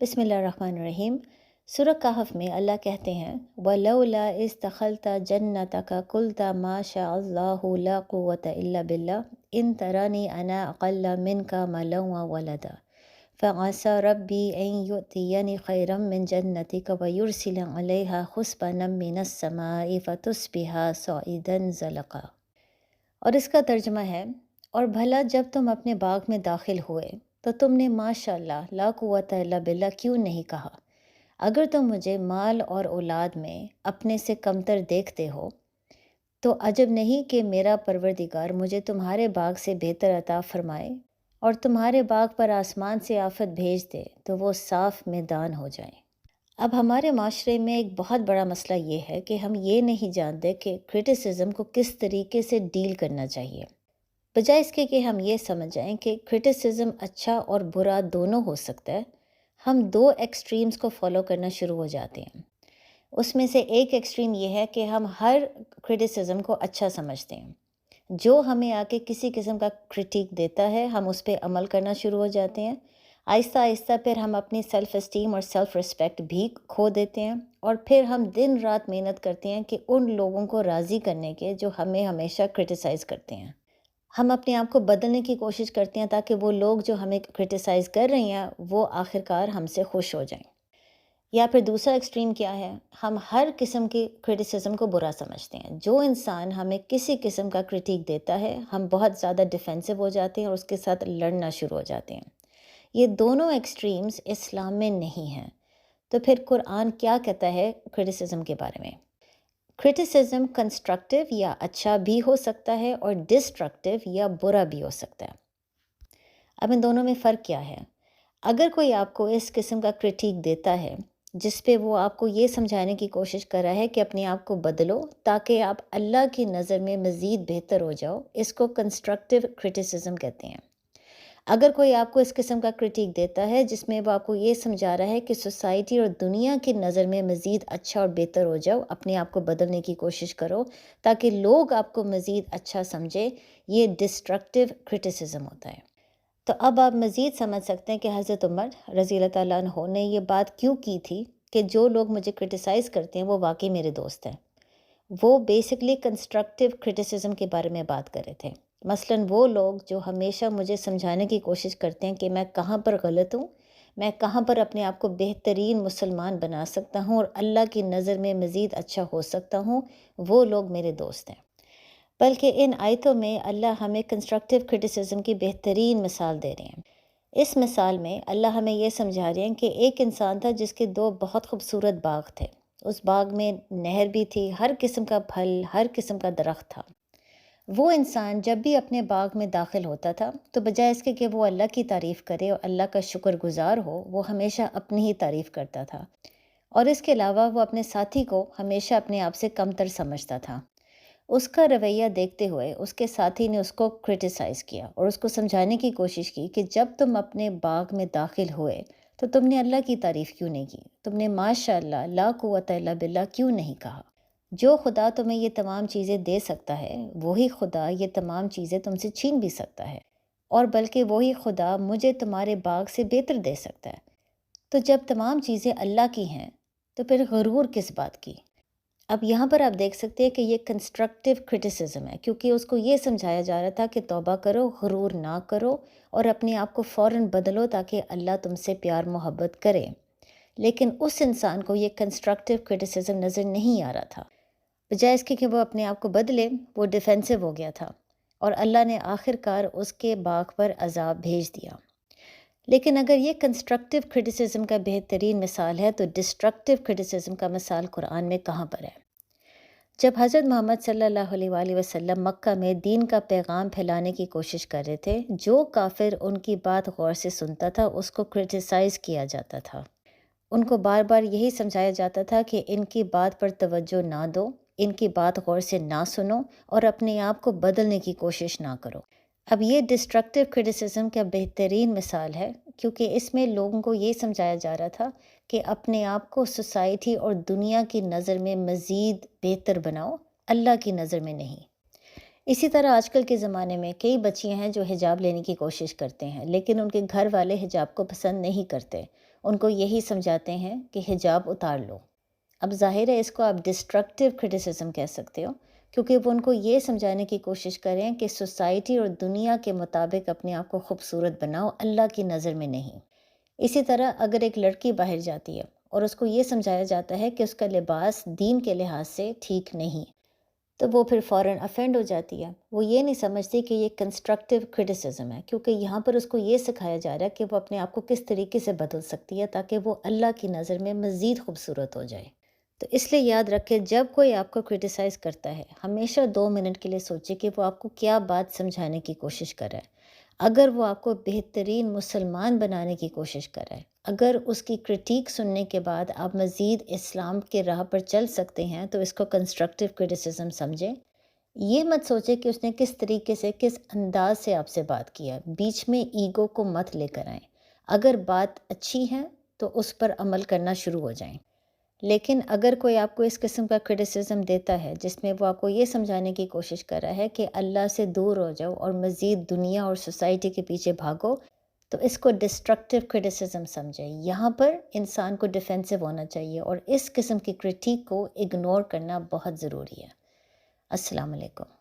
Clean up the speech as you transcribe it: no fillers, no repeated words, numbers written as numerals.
بسم اللہ الرحمن الرحیم۔ سورہ کہف میں اللہ کہتے ہیں وَلَوْلَا إِذْ دَخَلْتَ جَنَّتَكَ قُلْتَ مَا شَاءَ اللَّهُ لَا قُوَّةَ إِلَّا بِاللَّهِ إِن تَرَانِي أَنَا أَقَلَّ مِنْكَ مَالًا وَوَلَدًا فَعَسَىٰ رَبِّي أَن يُؤْتِيَنِي خَيْرًا مِنْ جَنَّتِكَ وَيُرْسِلَ عَلَيْهَا حُسْبَانًا مِنَ السَّمَاءِ فَتُصْبِحَ صَعِيدًا زَلَقًا۔ اور اس کا ترجمہ ہے، اور بھلا جب تم اپنے باغ میں داخل ہوئے تو تم نے ماشاء اللہ لا قوت الا باللہ کیوں نہیں کہا؟ اگر تم مجھے مال اور اولاد میں اپنے سے کمتر دیکھتے ہو تو عجب نہیں کہ میرا پروردگار مجھے تمہارے باغ سے بہتر عطا فرمائے اور تمہارے باغ پر آسمان سے آفت بھیج دے تو وہ صاف میدان ہو جائیں۔ اب ہمارے معاشرے میں ایک بہت بڑا مسئلہ یہ ہے کہ ہم یہ نہیں جانتے کہ کرٹیسزم کو کس طریقے سے ڈیل کرنا چاہیے، بجائے اس کے کہ ہم یہ سمجھ جائیں کہ کرٹیسزم اچھا اور برا دونوں ہو سکتا ہے۔ ہم دو ایکسٹریمز کو فالو کرنا شروع ہو جاتے ہیں۔ اس میں سے ایک ایکسٹریم یہ ہے کہ ہم ہر کرٹیسزم کو اچھا سمجھتے ہیں۔ جو ہمیں آ کے کسی قسم کا کرٹیک دیتا ہے ہم اس پہ عمل کرنا شروع ہو جاتے ہیں۔ آہستہ آہستہ پھر ہم اپنی سیلف اسٹیم اور سیلف ریسپیکٹ بھی کھو دیتے ہیں، اور پھر ہم دن رات محنت کرتے ہیں کہ ان لوگوں کو راضی کرنے کے جو ہمیں ہمیشہ کرٹیسائز کرتے ہیں۔ ہم اپنے آپ کو بدلنے کی کوشش کرتے ہیں تاکہ وہ لوگ جو ہمیں کرٹیسائز کر رہے ہیں وہ آخرکار ہم سے خوش ہو جائیں۔ یا پھر دوسرا ایکسٹریم کیا ہے، ہم ہر قسم کی کرٹیسزم کو برا سمجھتے ہیں۔ جو انسان ہمیں کسی قسم کا کرٹیک دیتا ہے ہم بہت زیادہ ڈیفینسو ہو جاتے ہیں اور اس کے ساتھ لڑنا شروع ہو جاتے ہیں۔ یہ دونوں ایکسٹریمز اسلام میں نہیں ہیں۔ تو پھر قرآن کیا کہتا ہے کرٹیسزم کے بارے میں؟ کرٹیسزم کنسٹرکٹیو یا اچھا بھی ہو سکتا ہے اور ڈسٹرکٹیو یا برا بھی ہو سکتا ہے۔ اب ان دونوں میں فرق کیا ہے؟ اگر کوئی آپ کو اس قسم کا کرٹیک دیتا ہے جس پہ وہ آپ کو یہ سمجھانے کی کوشش کر رہا ہے کہ اپنے آپ کو بدلو تاکہ آپ اللہ کی نظر میں مزید بہتر ہو جاؤ، اس کو کنسٹرکٹیو کرٹیسزم کہتے ہیں۔ اگر کوئی آپ کو اس قسم کا کرٹیک دیتا ہے جس میں وہ آپ کو یہ سمجھا رہا ہے کہ سوسائٹی اور دنیا کی نظر میں مزید اچھا اور بہتر ہو جاؤ، اپنے آپ کو بدلنے کی کوشش کرو تاکہ لوگ آپ کو مزید اچھا سمجھے، یہ ڈسٹرکٹیو کرٹیسزم ہوتا ہے۔ تو اب آپ مزید سمجھ سکتے ہیں کہ حضرت عمر رضی اللہ تعالیٰ عنہ نے یہ بات کیوں کی تھی کہ جو لوگ مجھے کرٹیسائز کرتے ہیں وہ واقعی میرے دوست ہیں۔ وہ بیسکلی کنسٹرکٹیو کرٹیسزم کے بارے میں بات کر رہے تھے۔ مثلاً وہ لوگ جو ہمیشہ مجھے سمجھانے کی کوشش کرتے ہیں کہ میں کہاں پر غلط ہوں، میں کہاں پر اپنے آپ کو بہترین مسلمان بنا سکتا ہوں اور اللہ کی نظر میں مزید اچھا ہو سکتا ہوں، وہ لوگ میرے دوست ہیں۔ بلکہ ان آیتوں میں اللہ ہمیں کنسٹرکٹیو کرٹیسزم کی بہترین مثال دے رہے ہیں۔ اس مثال میں اللہ ہمیں یہ سمجھا رہے ہیں کہ ایک انسان تھا جس کے دو بہت خوبصورت باغ تھے۔ اس باغ میں نہر بھی تھی، ہر قسم کا پھل، ہر قسم کا درخت تھا۔ وہ انسان جب بھی اپنے باغ میں داخل ہوتا تھا تو بجائے اس کے کہ وہ اللہ کی تعریف کرے اور اللہ کا شکر گزار ہو، وہ ہمیشہ اپنی ہی تعریف کرتا تھا، اور اس کے علاوہ وہ اپنے ساتھی کو ہمیشہ اپنے آپ سے کم تر سمجھتا تھا۔ اس کا رویہ دیکھتے ہوئے اس کے ساتھی نے اس کو کرٹیسائز کیا اور اس کو سمجھانے کی کوشش کی کہ جب تم اپنے باغ میں داخل ہوئے تو تم نے اللہ کی تعریف کیوں نہیں کی، تم نے ماشاء اللہ لا قوت الا باللہ کیوں نہیں کہا۔ جو خدا تمہیں یہ تمام چیزیں دے سکتا ہے وہی خدا یہ تمام چیزیں تم سے چھین بھی سکتا ہے، اور بلکہ وہی خدا مجھے تمہارے باغ سے بہتر دے سکتا ہے۔ تو جب تمام چیزیں اللہ کی ہیں تو پھر غرور کس بات کی؟ اب یہاں پر آپ دیکھ سکتے ہیں کہ یہ کنسٹرکٹیو کرٹیسزم ہے، کیونکہ اس کو یہ سمجھایا جا رہا تھا کہ توبہ کرو، غرور نہ کرو اور اپنے آپ کو فوراً بدلو تاکہ اللہ تم سے پیار محبت کرے۔ لیکن اس انسان کو یہ کنسٹرکٹیو کرٹیسزم نظر نہیں آ رہا تھا۔ بجائے اس کے کہ وہ اپنے آپ کو بدلے، وہ ڈیفینسو ہو گیا تھا، اور اللہ نے آخرکار اس کے باغ پر عذاب بھیج دیا۔ لیکن اگر یہ کنسٹرکٹیو کرٹیسزم کا بہترین مثال ہے تو ڈسٹرکٹیو کرٹیسزم کا مثال قرآن میں کہاں پر ہے؟ جب حضرت محمد صلی اللہ علیہ وآلہ وسلم مکہ میں دین کا پیغام پھیلانے کی کوشش کر رہے تھے، جو کافر ان کی بات غور سے سنتا تھا اس کو کرٹیسائز کیا جاتا تھا۔ ان کو بار بار یہی سمجھایا جاتا تھا کہ ان کی بات پر توجہ نہ دو، ان کی بات غور سے نہ سنو اور اپنے آپ کو بدلنے کی کوشش نہ کرو۔ اب یہ ڈسٹرکٹیو کرٹیسزم کا بہترین مثال ہے، کیونکہ اس میں لوگوں کو یہ سمجھایا جا رہا تھا کہ اپنے آپ کو سوسائٹی اور دنیا کی نظر میں مزید بہتر بناؤ، اللہ کی نظر میں نہیں۔ اسی طرح آج کل کے زمانے میں کئی بچیاں ہیں جو حجاب لینے کی کوشش کرتے ہیں، لیکن ان کے گھر والے حجاب کو پسند نہیں کرتے۔ ان کو یہی سمجھاتے ہیں کہ حجاب اتار لو۔ اب ظاہر ہے اس کو آپ ڈسٹرکٹیو کرٹیسزم کہہ سکتے ہو، کیونکہ وہ ان کو یہ سمجھانے کی کوشش کریں کہ سوسائٹی اور دنیا کے مطابق اپنے آپ کو خوبصورت بناؤ، اللہ کی نظر میں نہیں۔ اسی طرح اگر ایک لڑکی باہر جاتی ہے اور اس کو یہ سمجھایا جاتا ہے کہ اس کا لباس دین کے لحاظ سے ٹھیک نہیں، تو وہ پھر فوراً افینڈ ہو جاتی ہے۔ وہ یہ نہیں سمجھتی کہ یہ کنسٹرکٹیو کرٹیسزم ہے، کیونکہ یہاں پر اس کو یہ سکھایا جا رہا ہے کہ وہ اپنے آپ کو کس طریقے سے بدل سکتی ہے تاکہ وہ اللہ کی نظر میں مزید خوبصورت ہو جائے۔ تو اس لیے یاد رکھے، جب کوئی آپ کو کرٹیسائز کرتا ہے، ہمیشہ 2 منٹ کے لیے سوچے کہ وہ آپ کو کیا بات سمجھانے کی کوشش کر رہا ہے۔ اگر وہ آپ کو بہترین مسلمان بنانے کی کوشش کر رہا ہے، اگر اس کی کرٹیک سننے کے بعد آپ مزید اسلام کے راہ پر چل سکتے ہیں، تو اس کو کنسٹرکٹیو کرٹیسزم سمجھیں۔ یہ مت سوچے کہ اس نے کس طریقے سے، کس انداز سے آپ سے بات کیا، بیچ میں ایگو کو مت لے کر آئیں۔ اگر بات اچھی ہے تو اس پر عمل کرنا شروع ہو جائیں۔ لیکن اگر کوئی آپ کو اس قسم کا کرٹیسزم دیتا ہے جس میں وہ آپ کو یہ سمجھانے کی کوشش کر رہا ہے کہ اللہ سے دور ہو جاؤ اور مزید دنیا اور سوسائٹی کے پیچھے بھاگو، تو اس کو ڈسٹرکٹیو کرٹیسزم سمجھیں۔ یہاں پر انسان کو ڈیفینسو ہونا چاہیے اور اس قسم کی کرٹیک کو اگنور کرنا بہت ضروری ہے۔ السلام علیکم۔